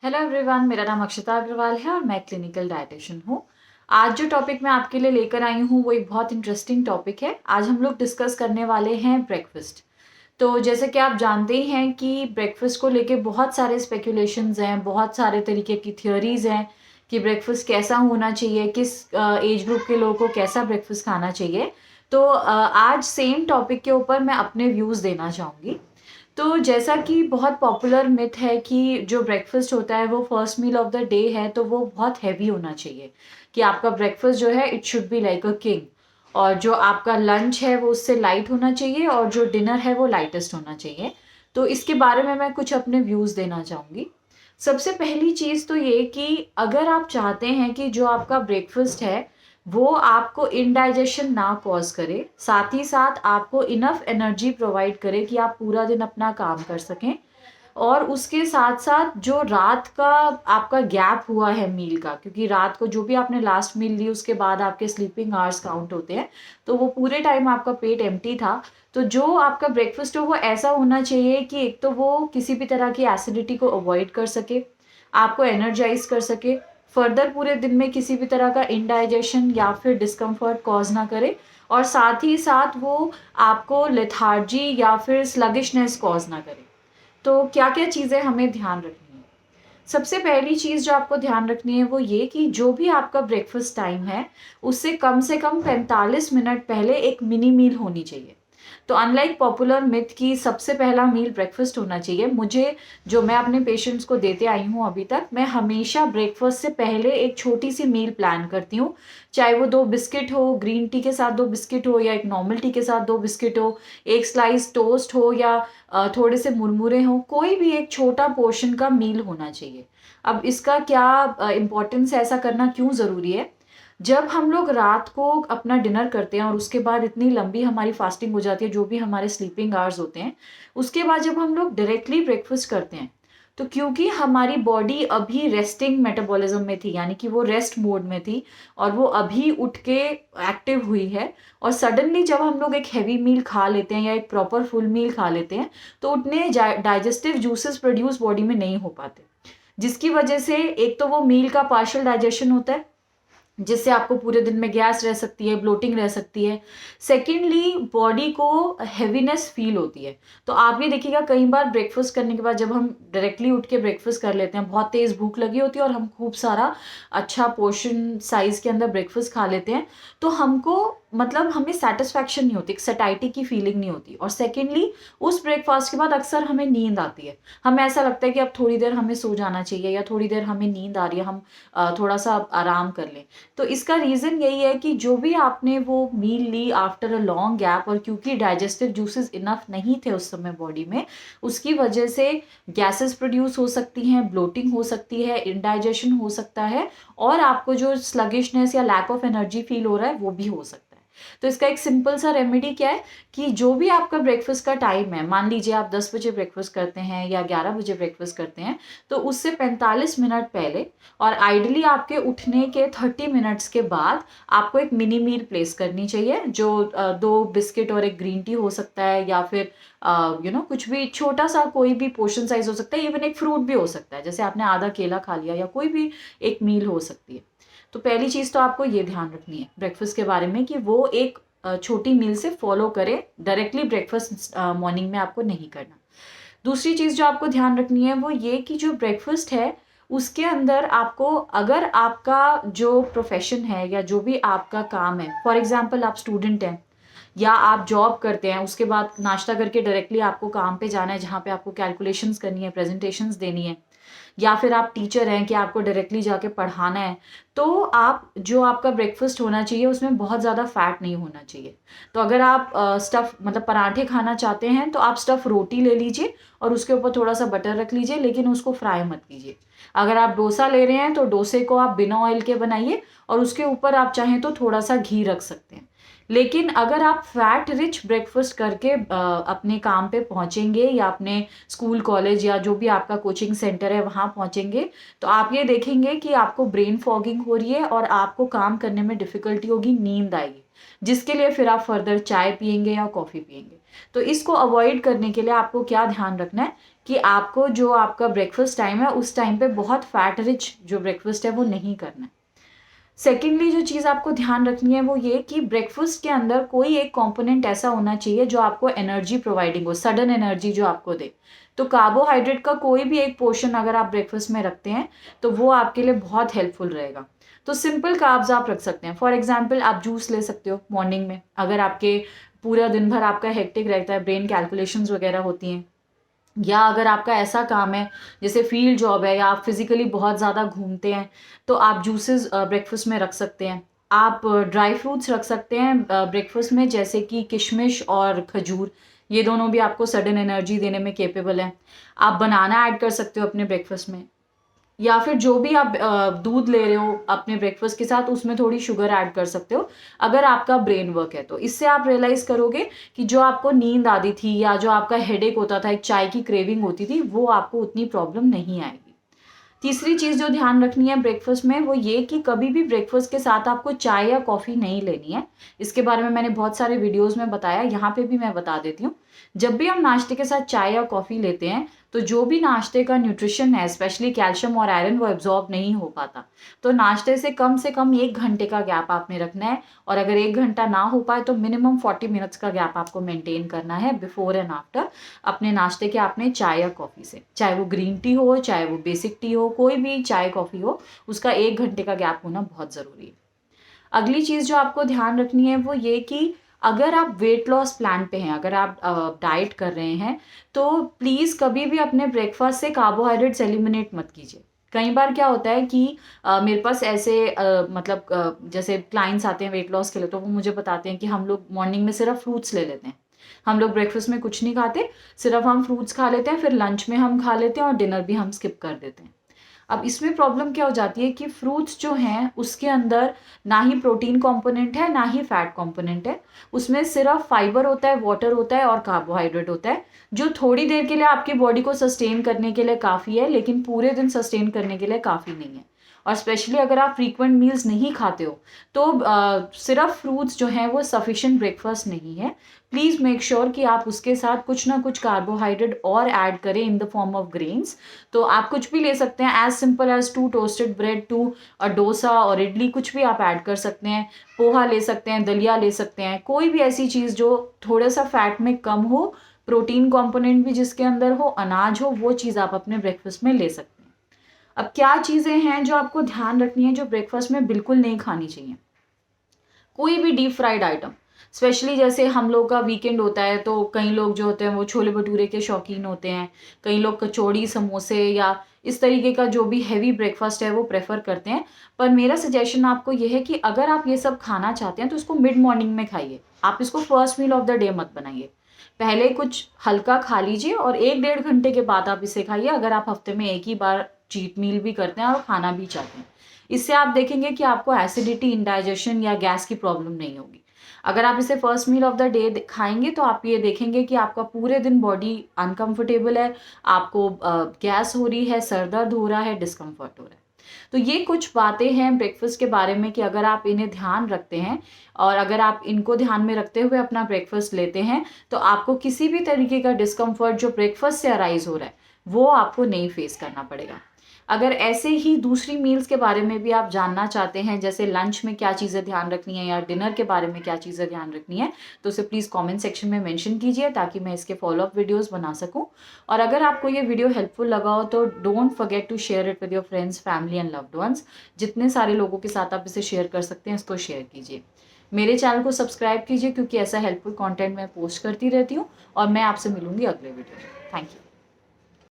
Hello everyone, मेरा नाम अक्षता अग्रवाल है और मैं क्लिनिकल डायटिशियन हूँ। आज जो टॉपिक मैं आपके लिए लेकर आई हूँ वो एक बहुत इंटरेस्टिंग टॉपिक है। आज हम लोग डिस्कस करने वाले हैं ब्रेकफास्ट। तो जैसे कि आप जानते ही हैं कि ब्रेकफास्ट को लेके बहुत सारे स्पेकुलेशंस हैं, बहुत सारे तरीके की थियोरीज हैं कि ब्रेकफास्ट कैसा होना चाहिए, किस एज ग्रुप के लोगों को कैसा ब्रेकफास्ट खाना चाहिए। तो आज सेम टॉपिक के ऊपर मैं अपने व्यूज़ देना चाहूँगी। तो जैसा कि बहुत पॉपुलर मिथ है कि जो ब्रेकफास्ट होता है वो first meal of the day है, तो वो बहुत हैवी होना चाहिए कि आपका ब्रेकफास्ट जो है it should be like a king, और जो आपका लंच है वो उससे लाइट होना चाहिए और जो डिनर है वो लाइटेस्ट होना चाहिए। तो इसके बारे में मैं कुछ अपने व्यूज़ देना चाहूँगी। सबसे पहली चीज़ तो ये कि अगर आप चाहते हैं कि जो आपका ब्रेकफास्ट है वो आपको इंडाइजेशन ना कॉज करे, साथ ही साथ आपको इनफ एनर्जी प्रोवाइड करे कि आप पूरा दिन अपना काम कर सकें, और उसके साथ साथ जो रात का आपका गैप हुआ है मील का, क्योंकि रात को जो भी आपने लास्ट मील ली उसके बाद आपके स्लीपिंग आवर्स काउंट होते हैं, तो वो पूरे टाइम आपका पेट एम्प्टी था। तो जो आपका ब्रेकफास्ट हो वो ऐसा होना चाहिए कि एक तो वो किसी भी तरह की एसिडिटी को अवॉइड कर सके, आपको एनर्जाइज कर सके, फर्दर पूरे दिन में किसी भी तरह का इंडाइजेशन या फिर डिस्कम्फर्ट कॉज ना करे, और साथ ही साथ वो आपको लेथार्जी या फिर स्लगिशनेस कॉज ना करे। तो क्या क्या चीज़ें हमें ध्यान रखनी है? सबसे पहली चीज़ जो आपको ध्यान रखनी है वो ये कि जो भी आपका ब्रेकफास्ट टाइम है उससे कम 45 मिनट पहले एक मिनी मील होनी चाहिए। तो अनलाइक पॉपुलर मिथ की सबसे पहला मील ब्रेकफास्ट होना चाहिए, मुझे जो मैं अपने पेशेंट्स को देते आई हूँ अभी तक, मैं हमेशा ब्रेकफास्ट से पहले एक छोटी सी मील प्लान करती हूँ। चाहे वो 2 बिस्किट हो, ग्रीन टी के साथ 2 बिस्किट हो, या एक नॉर्मल टी के साथ 2 बिस्किट हो, एक स्लाइस टोस्ट हो, या थोड़े से मुरमुरे हों, कोई भी एक छोटा पोर्शन का मील होना चाहिए। अब इसका क्या इम्पोर्टेंस है, ऐसा करना क्यों ज़रूरी है? जब हम लोग रात को अपना डिनर करते हैं और उसके बाद इतनी लंबी हमारी फास्टिंग हो जाती है, जो भी हमारे स्लीपिंग आवर्स होते हैं, उसके बाद जब हम लोग डायरेक्टली ब्रेकफास्ट करते हैं, तो क्योंकि हमारी बॉडी अभी रेस्टिंग मेटाबॉलिज्म में थी, यानी कि वो रेस्ट मोड में थी और वो अभी उठ के एक्टिव हुई है, और सडनली जब हम लोग एक हैवी मील खा लेते हैं या एक प्रॉपर फुल मील खा लेते हैं, तो उतने डाइजेस्टिव जूसेस प्रोड्यूस बॉडी में नहीं हो पाते, जिसकी वजह से एक तो वो मील का पार्शियल डाइजेशन होता है, जिससे आपको पूरे दिन में गैस रह सकती है, ब्लोटिंग रह सकती है। सेकेंडली, बॉडी को हैवीनेस फील होती है। तो आप ये देखिएगा, कई बार ब्रेकफास्ट करने के बाद जब हम डायरेक्टली उठ के ब्रेकफास्ट कर लेते हैं, बहुत तेज़ भूख लगी होती है और हम खूब सारा अच्छा पोर्शन साइज के अंदर ब्रेकफास्ट खा लेते हैं, तो हमको मतलब हमें सेटिस्फैक्शन नहीं होती, एक सटाइटी की फीलिंग नहीं होती। और सेकेंडली, उस ब्रेकफास्ट के बाद अक्सर हमें नींद आती है, हमें ऐसा लगता है कि अब थोड़ी देर हमें सो जाना चाहिए, या थोड़ी देर हमें नींद आ रही है, हम थोड़ा सा आराम कर लें। तो इसका रीज़न यही है कि जो भी आपने वो मील ली आफ्टर अ लॉन्ग गैप, और क्योंकि डाइजेस्टिव जूसेस इनफ नहीं थे उस समय बॉडी में, उसकी वजह से गैसेस प्रोड्यूस हो सकती हैं, ब्लोटिंग हो सकती है, इंडाइजेशन हो सकता है, और आपको जो स्लगिशनेस या लैक ऑफ एनर्जी फील हो रहा है वो भी हो सकता है। तो इसका एक सिंपल सा रेमेडी क्या है कि जो भी आपका ब्रेकफास्ट का टाइम है, मान लीजिए आप 10 बजे ब्रेकफास्ट करते हैं या 11 बजे ब्रेकफास्ट करते हैं, तो उससे 45 मिनट पहले और आइडली आपके उठने के 30 मिनट्स के बाद आपको एक मिनी मील प्लेस करनी चाहिए, जो 2 बिस्किट और एक ग्रीन टी हो सकता है, या फिर कुछ भी छोटा सा कोई भी पोर्शन साइज हो सकता है, इवन एक फ्रूट भी हो सकता है, जैसे आपने आधा केला खा लिया, या कोई भी एक मील हो सकती है। तो पहली चीज़ तो आपको ये ध्यान रखनी है ब्रेकफास्ट के बारे में कि वो एक छोटी मील से फॉलो करें, डायरेक्टली ब्रेकफास्ट मॉर्निंग में आपको नहीं करना। दूसरी चीज़ जो आपको ध्यान रखनी है वो ये कि जो ब्रेकफास्ट है उसके अंदर आपको, अगर आपका जो प्रोफेशन है या जो भी आपका काम है, फॉर एग्जांपल आप स्टूडेंट हैं या आप जॉब करते हैं, उसके बाद नाश्ता करके डायरेक्टली आपको काम पे जाना है जहाँ पे आपको कैलकुलेशंस करनी है, प्रेजेंटेशंस देनी है, या फिर आप टीचर हैं कि आपको डायरेक्टली जाके पढ़ाना है, तो आप जो आपका ब्रेकफास्ट होना चाहिए उसमें बहुत ज़्यादा फैट नहीं होना चाहिए। तो अगर आप स्टफ़ मतलब पराठे खाना चाहते हैं तो आप स्टफ़ रोटी ले लीजिए और उसके ऊपर थोड़ा सा बटर रख लीजिए, लेकिन उसको फ्राई मत कीजिए। अगर आप डोसा ले रहे हैं तो डोसे को आप बिना ऑयल के बनाइए और उसके ऊपर आप चाहें तो थोड़ा सा घी रख सकते हैं। लेकिन अगर आप फैट रिच ब्रेकफास्ट करके अपने काम पे पहुंचेंगे या अपने स्कूल कॉलेज या जो भी आपका कोचिंग सेंटर है वहाँ पहुंचेंगे, तो आप ये देखेंगे कि आपको ब्रेन फॉगिंग हो रही है और आपको काम करने में डिफ़िकल्टी होगी, नींद आएगी, जिसके लिए फिर आप फर्दर चाय पिएंगे या कॉफ़ी पिएंगे। तो इसको अवॉइड करने के लिए आपको क्या ध्यान रखना है कि आपको जो आपका ब्रेकफास्ट टाइम है उस टाइम पे बहुत फैट रिच जो ब्रेकफास्ट है वो नहीं करना है। सेकेंडली जो चीज़ आपको ध्यान रखनी है वो ये कि ब्रेकफास्ट के अंदर कोई एक कंपोनेंट ऐसा होना चाहिए जो आपको एनर्जी प्रोवाइडिंग हो, सडन एनर्जी जो आपको दे। तो कार्बोहाइड्रेट का कोई भी एक पोर्शन अगर आप ब्रेकफास्ट में रखते हैं तो वो आपके लिए बहुत हेल्पफुल रहेगा। तो सिंपल कार्ब्स आप रख सकते हैं। फॉर एग्जाम्पल आप जूस ले सकते हो मॉर्निंग में, अगर आपके पूरा दिन भर आपका हेक्टिक रहता है, ब्रेन कैलकुलेशंस वगैरह होती हैं, या अगर आपका ऐसा काम है जैसे फील्ड जॉब है या आप फिजिकली बहुत ज़्यादा घूमते हैं तो आप जूसेस ब्रेकफास्ट में रख सकते हैं। आप ड्राई फ्रूट्स रख सकते हैं ब्रेकफास्ट में, जैसे कि किशमिश और खजूर, ये दोनों भी आपको सडन एनर्जी देने में केपेबल हैं। आप बनाना ऐड कर सकते हो अपने ब्रेकफास्ट में, या फिर जो भी आप दूध ले रहे हो अपने ब्रेकफास्ट के साथ उसमें थोड़ी शुगर ऐड कर सकते हो अगर आपका ब्रेन वर्क है तो। इससे आप रियलाइज़ करोगे कि जो आपको नींद आती थी या जो आपका हेडेक होता था, एक चाय की क्रेविंग होती थी, वो आपको उतनी प्रॉब्लम नहीं आएगी। तीसरी चीज़ जो ध्यान रखनी है ब्रेकफास्ट में वो ये कि कभी भी ब्रेकफास्ट के साथ आपको चाय या कॉफ़ी नहीं लेनी है। इसके बारे में मैंने बहुत सारे वीडियोज़ में बताया, यहाँ पे भी मैं बता देती हूँ। जब भी हम नाश्ते के साथ चाय या कॉफ़ी लेते हैं तो जो भी नाश्ते का न्यूट्रिशन है, स्पेशली कैल्शियम और आयरन, वो एब्जॉर्ब नहीं हो पाता। तो नाश्ते से कम 1 घंटे का गैप आपने रखना है, और अगर 1 घंटा ना हो पाए तो मिनिमम 40 मिनट्स का गैप आपको मेंटेन करना है बिफोर एंड आफ्टर अपने नाश्ते के आपने चाय या कॉफ़ी से। चाहे वो ग्रीन टी हो, चाहे वो बेसिक टी हो, कोई भी चाय कॉफ़ी हो, उसका 1 घंटे का गैप होना बहुत ज़रूरी है। अगली चीज़ जो आपको ध्यान रखनी है वो ये कि अगर आप वेट लॉस प्लान पे हैं, अगर आप डाइट कर रहे हैं, तो प्लीज़ कभी भी अपने ब्रेकफास्ट से कार्बोहाइड्रेट्स एलिमिनेट मत कीजिए। कई बार क्या होता है कि मेरे पास ऐसे जैसे क्लाइंट्स आते हैं वेट लॉस के लिए, तो वो मुझे बताते हैं कि हम लोग मॉर्निंग में सिर्फ फ्रूट्स ले लेते हैं, हम लोग ब्रेकफास्ट में कुछ नहीं खाते, सिर्फ हम फ्रूट्स खा लेते हैं, फिर लंच में हम खा लेते हैं और डिनर भी हम स्किप कर देते हैं। अब इसमें प्रॉब्लम क्या हो जाती है कि फ्रूट्स जो हैं उसके अंदर ना ही प्रोटीन कंपोनेंट है ना ही फैट कंपोनेंट है, उसमें सिर्फ फाइबर होता है, वाटर होता है और कार्बोहाइड्रेट होता है, जो थोड़ी देर के लिए आपकी बॉडी को सस्टेन करने के लिए काफ़ी है, लेकिन पूरे दिन सस्टेन करने के लिए काफ़ी नहीं है। और स्पेशली अगर आप फ्रीक्वेंट मील्स नहीं खाते हो तो सिर्फ फ्रूट्स जो हैं वो सफिशिएंट ब्रेकफास्ट नहीं है। प्लीज़ मेक श्योर कि आप उसके साथ कुछ ना कुछ कार्बोहाइड्रेट और ऐड करें in the form of grains. तो आप कुछ भी ले सकते हैं, as simple as 2 toasted bread, 2 dosa और इडली, कुछ भी आप ऐड कर सकते हैं। पोहा ले सकते हैं, दलिया ले सकते हैं, कोई भी ऐसी चीज़ जो थोड़ा सा फैट में कम हो, प्रोटीन कंपोनेंट भी जिसके अंदर हो, अनाज हो, वो चीज़ आप अपने ब्रेकफास्ट में ले सकते हैं। अब क्या चीज़ें हैं जो आपको ध्यान रखनी है जो ब्रेकफास्ट में बिल्कुल नहीं खानी चाहिए? कोई भी डीप फ्राइड आइटम, स्पेशली जैसे हम लोग का वीकेंड होता है तो कई लोग जो होते हैं वो छोले भटूरे के शौकीन होते हैं, कई लोग कचौड़ी, समोसे या इस तरीके का जो भी हैवी ब्रेकफास्ट है वो प्रेफर करते हैं। पर मेरा सजेशन आपको ये है कि अगर आप ये सब खाना चाहते हैं तो इसको मिड मॉर्निंग में खाइए, आप इसको first meal of the day मत बनाइए। पहले कुछ हल्का खा लीजिए और 1-1.5 घंटे के बाद आप इसे खाइए, अगर आप हफ्ते में एक ही बार चीट मील भी करते हैं और खाना भी चाहते हैं। इससे आप देखेंगे कि आपको एसिडिटी, इंडाइजेशन या गैस की प्रॉब्लम नहीं होगी। अगर आप इसे first meal of the day खाएंगे तो आप ये देखेंगे कि आपका पूरे दिन बॉडी अनकंफर्टेबल है, आपको गैस हो रही है, सर दर्द हो रहा है, डिस्कम्फर्ट हो रहा है। तो ये कुछ बातें हैं ब्रेकफास्ट के बारे में कि अगर आप इन्हें ध्यान रखते हैं और अगर आप इनको ध्यान में रखते हुए अपना ब्रेकफास्ट लेते हैं तो आपको किसी भी तरीके का डिस्कम्फर्ट जो ब्रेकफास्ट से अराइज हो रहा है वो आपको नहीं फेस करना पड़ेगा। अगर ऐसे ही दूसरी मील्स के बारे में भी आप जानना चाहते हैं, जैसे लंच में क्या चीज़ें ध्यान रखनी है या डिनर के बारे में क्या चीज़ें ध्यान रखनी है, तो उसे प्लीज़ कमेंट सेक्शन में मेंशन कीजिए ताकि मैं इसके फॉलोअप वीडियोस बना सकूं। और अगर आपको ये वीडियो हेल्पफुल लगा हो तो don't forget to share it with your friends, family and loved ones. जितने सारे लोगों के साथ आप इसे शेयर कर सकते हैं इसको शेयर कीजिए। मेरे चैनल को सब्सक्राइब कीजिए क्योंकि ऐसा हेल्पफुल कॉन्टेंट मैं पोस्ट करती रहती हूँ, और मैं आपसे मिलूंगी अगले वीडियो में। Thank you.